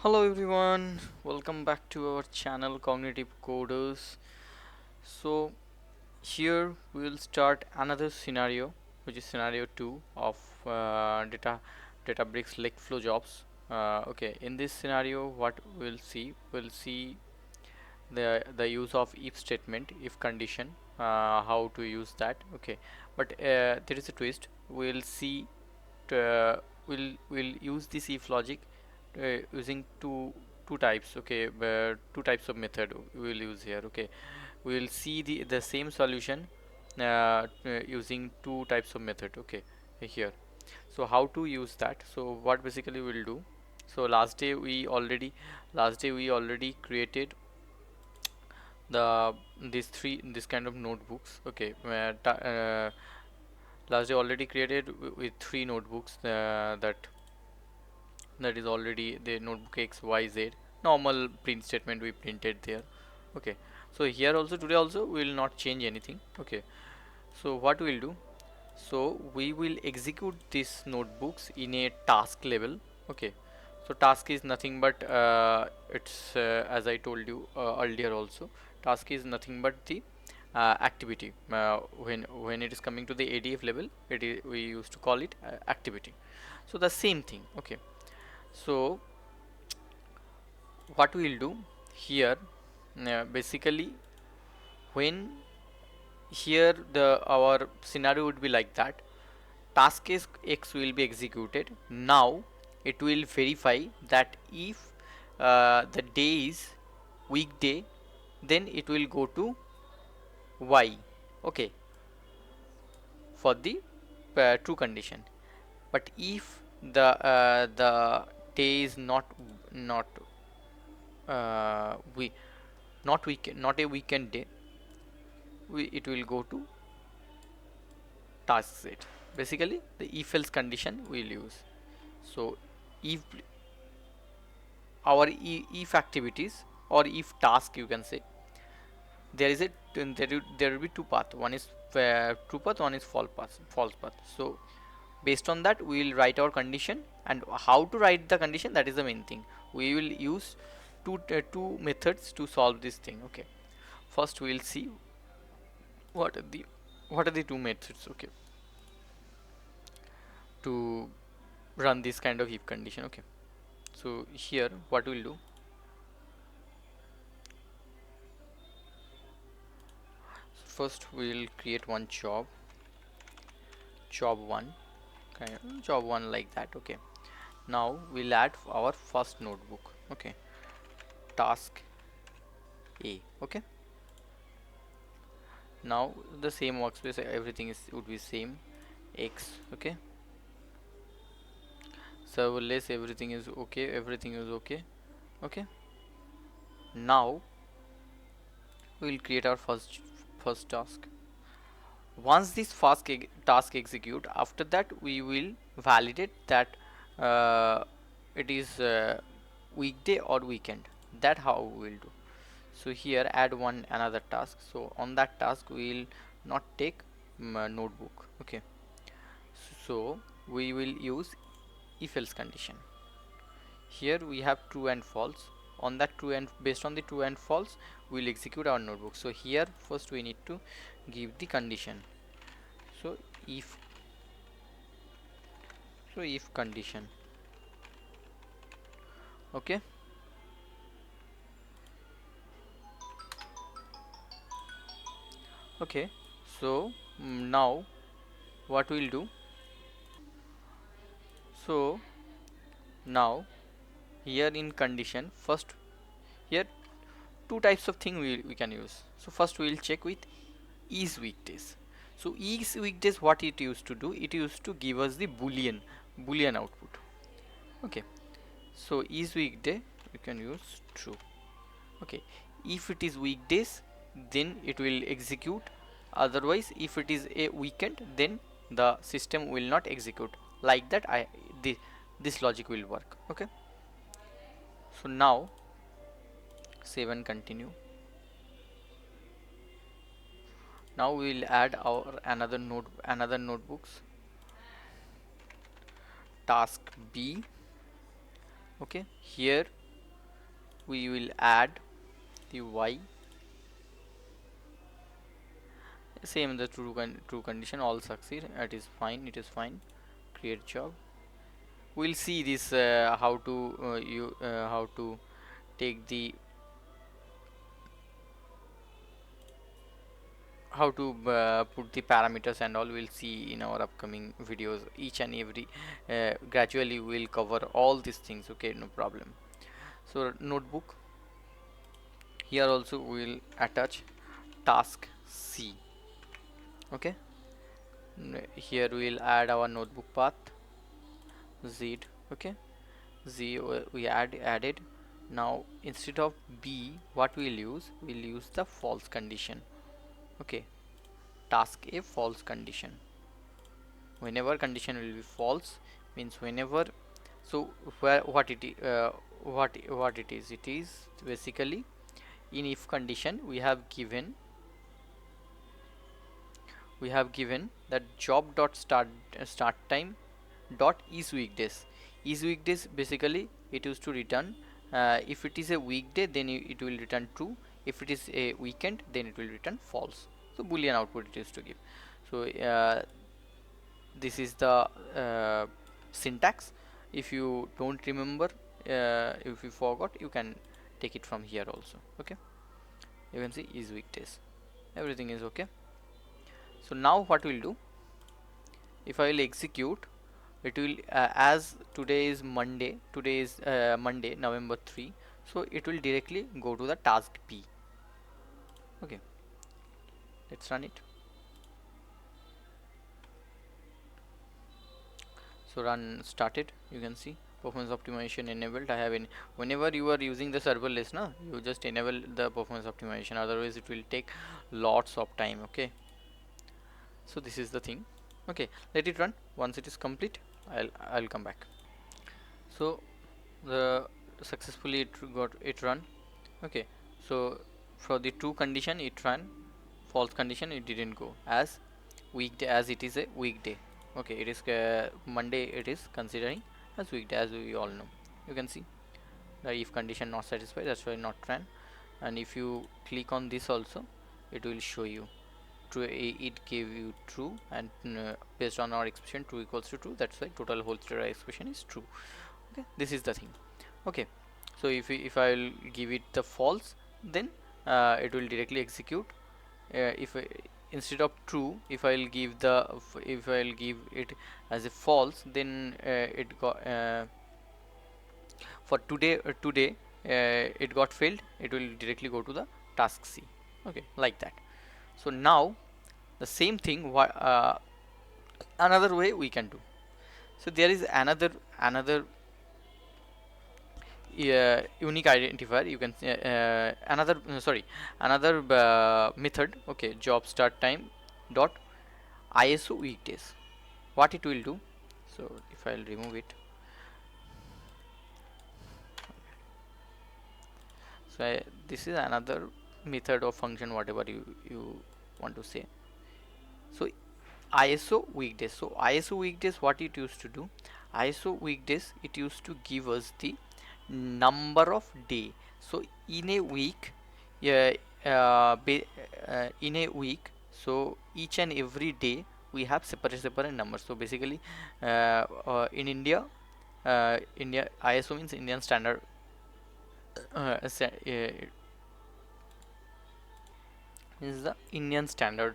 Hello everyone, welcome back to our channel Cognitive Coders. So here we will start another scenario, which is scenario 2 of Databricks Lakeflow jobs. Okay, in this scenario what we'll see the use of if statement, if condition, how to use that. Okay, but there is a twist. We'll use this if logic using two types. Okay, two types of method we will use here. Okay, we will see the same solution using two types of method. Okay, here. So how to use that? So what basically we'll do? So last day we already created the this kind of notebooks. Okay, last day already created with three notebooks that is already the notebook X Y Z normal print statement we printed there. Okay, so here also today also we will not change anything. Okay, so what we'll do, so we will execute these notebooks in a task level. Okay, so task is nothing but it's as I told you earlier also, task is nothing but the activity. When it is coming to the ADF level, we used to call it activity. So the same thing. Okay, so what we will do here, basically when here the our scenario would be like that, task is X will be executed. Now it will verify that if the day is weekday, then it will go to Y. Okay, for the true condition. But if the day is not we not weekend, not a weekend day, it will go to task set. Basically the if else condition we'll use. So if our if activities or if task, you can say, there is a there will be two path. One is true path, one is false path. So based on that we will write our condition, and how to write the condition, that is the main thing. We will use two methods to solve this thing. Okay, first we will see what are the two methods. Okay, to run this kind of if condition. Okay, so here what we'll do, first we'll create one job one, kind of job one, like that. Okay, now we'll add our first notebook. Okay, task A. Okay, now the same workspace, everything is would be same. X. Okay, serverless, everything is okay, everything is okay. Okay, now we'll create our first task. Once this first task execute, after that we will validate that it is weekday or weekend. That how we will do. So here add one another task. So on that task we will not take notebook. Okay, so we will use if else condition. Here we have true and false. On that true and based on the true and false, we will execute our notebook. So here first we need to give the condition. So if if condition. Okay, okay, so now what we'll do, so now here in condition, first here two types of thing we can use. So first we will check with is weekdays. So is weekdays, what it used to do, it used to give us the boolean output. Okay, so is weekday, you can use true. Okay, if it is weekdays, then it will execute. Otherwise if it is a weekend, then the system will not execute. Like that this logic will work. Okay, so now save and continue. Now we will add our another notebooks, task B. Okay, here we will add the y, same the true condition, all succeed, it is fine, it is fine, create job. We'll see this how to you how to take the how to put the parameters and all. We'll see in our upcoming videos, each and every gradually we'll cover all these things, okay, no problem. So notebook, here also we'll attach task C, okay. Here we'll add our notebook path z, okay. Z we added. Now instead of B, what we'll use the false condition, okay. Task A false condition, whenever condition will be false means whenever, so where what it what it is basically, in if condition we have given that job dot start time dot is weekdays. Is weekdays, basically it used to return if it is a weekday then it will return true, if it is a weekend then it will return false. So boolean output it used to give. So this is the syntax. If you don't remember, if you forgot, you can take it from here also, okay. You can see is weekdays, everything is okay. So now what we'll do, if I will execute, it will as today is Monday, Monday November 3, so it will directly go to the task B, okay. Let's run it. So run started, you can see performance optimization enabled. I have in, whenever you are using the serverless na, you just enable the performance optimization, otherwise it will take lots of time, okay. So this is the thing, okay. Let it run. Once it is complete, I'll come back. So the successfully it got it run, okay. So for the true condition it ran, false condition it didn't go, as weekday, as it is a weekday, okay. It is Monday, it is considering as weekday, as we all know. You can see the if condition not satisfied, that's why not ran. And if you click on this also, it will show you true, it gave you true, and based on our expression true equals to true, that's why total whole expression is true, okay. This is the thing, okay. So if I will give it the false, then it will directly execute. If instead of true, if I'll give the if I'll give it as a false, then it got for today it got failed, it will directly go to the task C, okay, like that. So now the same thing, another way we can do. So there is another unique identifier, you can another sorry, another method, okay. Job start time dot ISO weekdays. What it will do, so if I'll remove it, so this is another method or function, whatever you want to say. So ISO weekdays, so ISO weekdays, what it used to do, ISO weekdays, it used to give us the number of day. So in a week, yeah, in a week, so each and every day we have separate numbers. So basically in India ISO means Indian standard is the Indian standard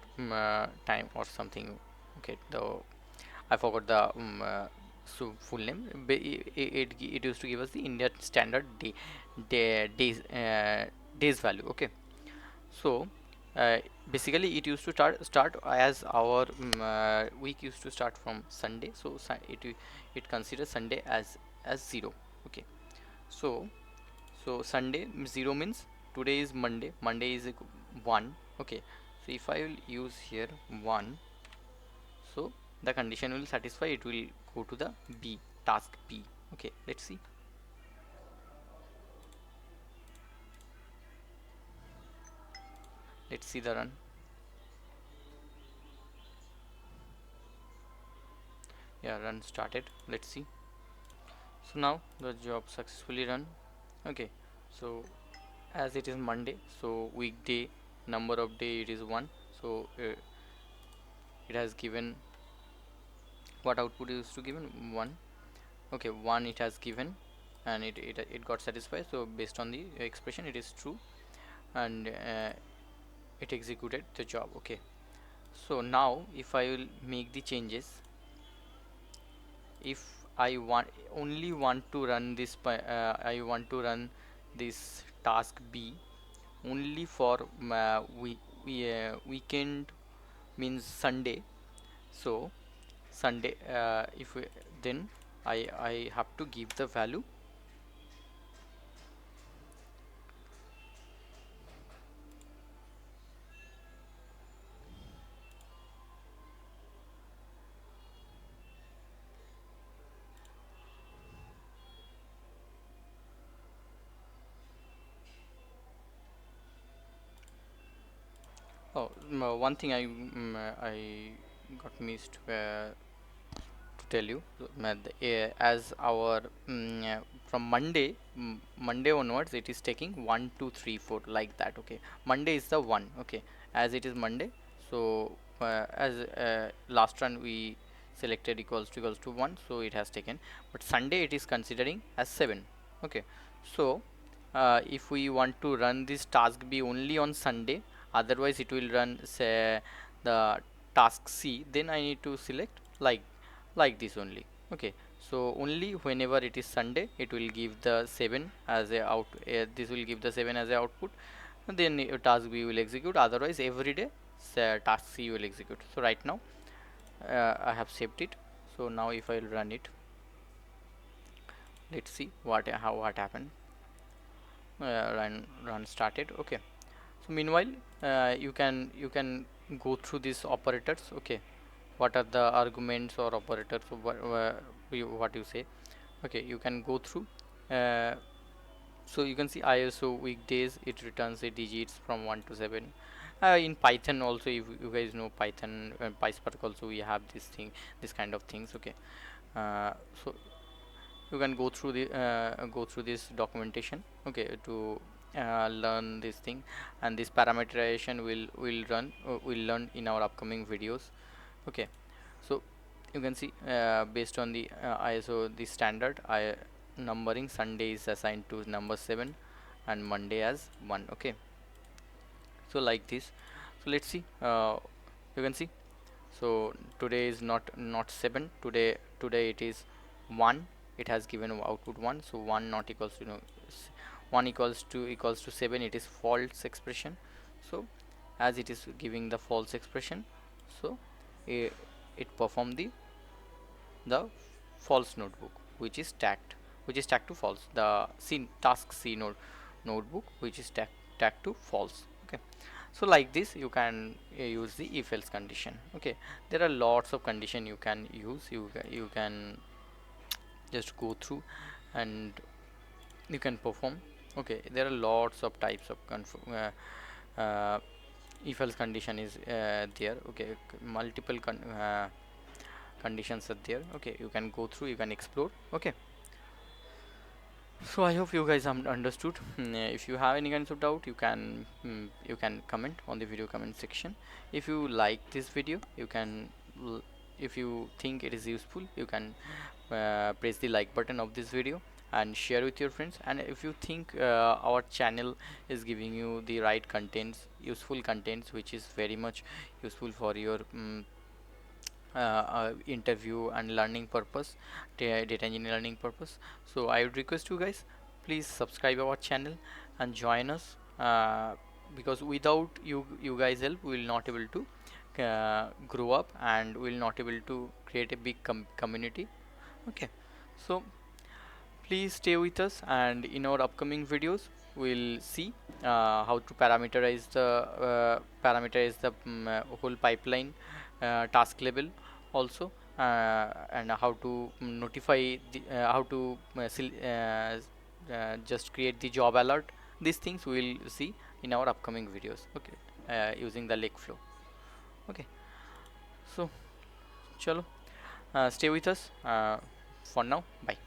time or something, okay. Though I forgot the so full name. It used to give us the Indian standard days value, okay. So uh, basically it used to start as our week used to start from Sunday, so it considers Sunday as 0, okay. So Sunday 0 means today is Monday, Monday is 1, okay. So if I will use here 1, so the condition will satisfy, it will go to the B, task B, okay. Let's see. Let's see the run. Yeah, run started. Let's see. So now the job successfully run, okay. So as it is Monday, so weekday number of day it is 1. So it has given what output is to given 1. Okay, 1 it has given, and it got satisfied. So based on the expression it is true, and it executed the job. Okay, so now if I will make the changes, if I want to run this I want to run this task B only for weekend, means Sunday. So Sunday, if we, then I have to give the value. Oh, one thing I got missed to tell you. So, as our from Monday onwards, it is taking 1 2 3 4 like that. Okay, Monday is the one. Okay, as it is Monday, so as last run we selected equals to 1, so it has taken. But Sunday it is considering as 7. Okay, so if we want to run this task B only on Sunday, otherwise it will run say the task C, then I need to select like this only. Okay, so only whenever it is Sunday it will give the 7 as a out, this will give the 7 as a output, and then task B will execute. Otherwise every day task C will execute. So right now I have saved it. So now if I will run it, let's see what happened. Run started. Okay, so meanwhile you can go through these operators. Okay, what are the arguments or operators, or what you say. Okay, you can go through. uh, so you can see ISO weekdays, it returns the digits from 1 to 7. In Python also, if you guys know Python and PySpark also, we have this kind of things. Okay, so you can go through this documentation. Okay, to learn this thing, and this parameterization will learn in our upcoming videos. Okay, so you can see based on the ISO, the standard I numbering, Sunday is assigned to number 7 and Monday as 1. Okay, so like this. So let's see. You can see, so today is not 7. Today it is 1. It has given output 1. So 1 not equals to 1 equals to 7, it is false expression. So as it is giving the false expression, so it perform the false notebook, which is tagged to false, the C task C notebook, which is tagged to false. Okay, so like this you can use the if else condition. Okay, there are lots of condition you can use. You can just go through and you can perform. Okay, there are lots of types of if else condition is there. Okay, multiple conditions are there. Okay, you can go through, you can explore. Okay, so I hope you guys understood. If you have any kinds of doubt, you can comment on the video comment section. If you like this video, you can if you think it is useful, you can press the like button of this video and share with your friends. And if you think our channel is giving you the right contents, useful contents, which is very much useful for your interview and learning purpose, data engineering learning purpose, so I would request you guys, please subscribe our channel and join us, because without you guys help, we will not able to grow up, and we will not able to create a big community. Okay, so please stay with us, and in our upcoming videos we'll see how to parameterize the whole pipeline, task level also, and how to notify the how to just create the job alert. These things we'll see in our upcoming videos. Okay, using the Lakeflow. Okay, so chalo, stay with us for now. Bye.